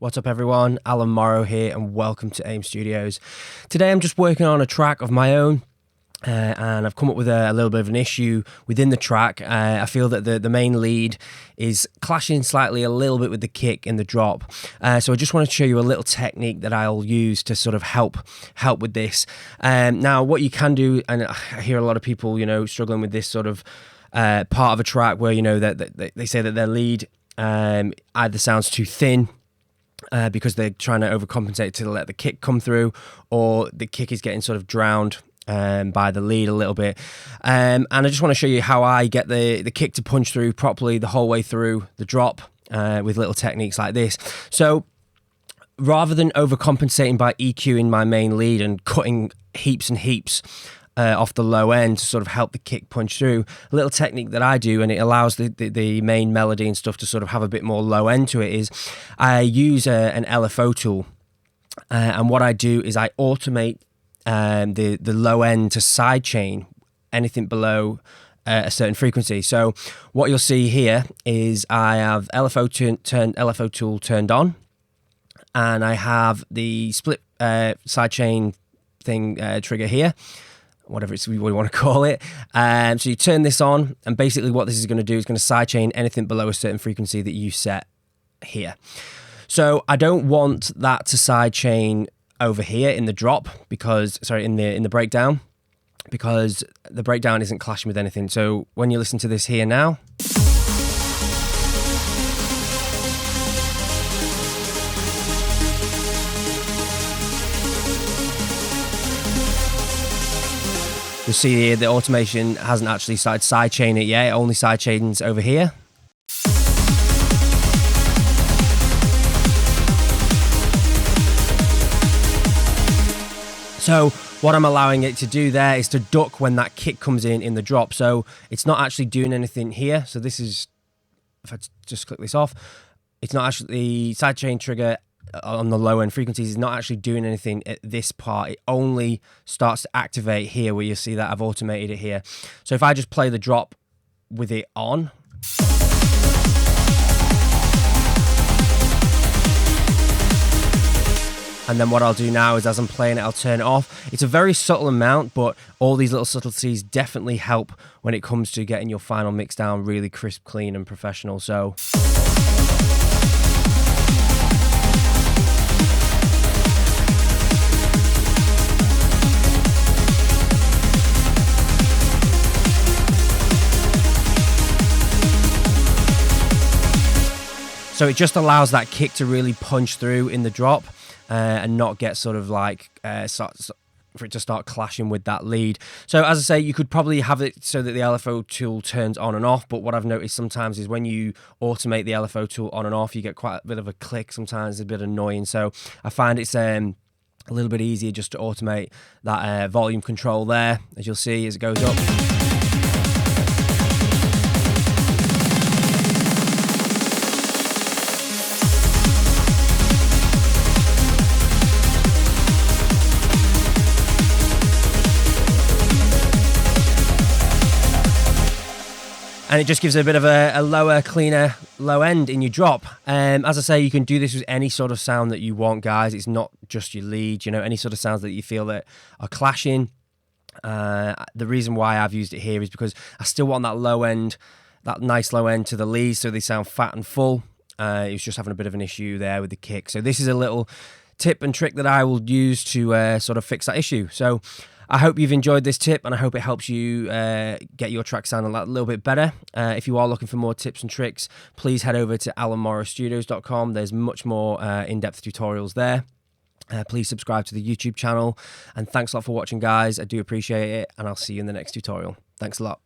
What's up everyone, Allan Morrow here and welcome to AIM Studios. Today I'm just working on a track of my own and I've come up with a little bit of an issue within the track. I feel that the main lead is clashing slightly a little bit with the kick and the drop. So I just want to show you a little technique that I'll use to sort of help with this. Now what you can do, and I hear a lot of people, struggling with this sort of part of a track where, that they say that their lead either sounds too thin, because they're trying to overcompensate to let the kick come through, or the kick is getting sort of drowned by the lead a little bit. And I just want to show you how I get the kick to punch through properly the whole way through the drop with little techniques like this. So rather than overcompensating by EQing my main lead and cutting heaps and heaps off the low end to sort of help the kick punch through, a little technique that I do, and it allows the main melody and stuff to sort of have a bit more low end to it, is I use an LFO tool, and what I do is I automate the low end to sidechain anything below a certain frequency. So what you'll see here is I have LFO tool turned on, and I have the split sidechain thing trigger here, whatever we want to call it. So you turn this on, and basically what this is going to do is going to sidechain anything below a certain frequency that you set here. So I don't want that to sidechain over here in the drop, because in the breakdown, because the breakdown isn't clashing with anything. So when you listen to this here now, you'll see here the automation hasn't actually started sidechaining it yet. It only sidechains over here. So what I'm allowing it to do there is to duck when that kick comes in the drop. So it's not actually doing anything here. So this is, if I just click this off, it's not actually, the sidechain trigger on the low end frequencies is not actually doing anything at this part. It only starts to activate here, where you see that I've automated it here. So if I just play the drop with it on, and then what I'll do now is, as I'm playing it, I'll turn it off. It's a very subtle amount, but all these little subtleties definitely help when it comes to getting your final mix down really crisp, clean and professional. So it just allows that kick to really punch through in the drop and not get sort of like, for it to start clashing with that lead. So as I say, you could probably have it so that the LFO tool turns on and off, but what I've noticed sometimes is when you automate the LFO tool on and off, you get quite a bit of a click. Sometimes it's a bit annoying. So I find it's a little bit easier just to automate that volume control there, as you'll see as it goes up. And it just gives it a bit of a lower, cleaner, low end in your drop. As I say, you can do this with any sort of sound that you want, guys. It's not just your lead, any sort of sounds that you feel that are clashing. The reason why I've used it here is because I still want that low end, that nice low end to the lead, so they sound fat and full. It was just having a bit of an issue there with the kick. So this is a little tip and trick that I will use to sort of fix that issue. So I hope you've enjoyed this tip, and I hope it helps you get your track sounding a little bit better. If you are looking for more tips and tricks, please head over to allanmorrowstudios.com. There's much more in-depth tutorials there. Please subscribe to the YouTube channel, and thanks a lot for watching, guys. I do appreciate it, and I'll see you in the next tutorial. Thanks a lot.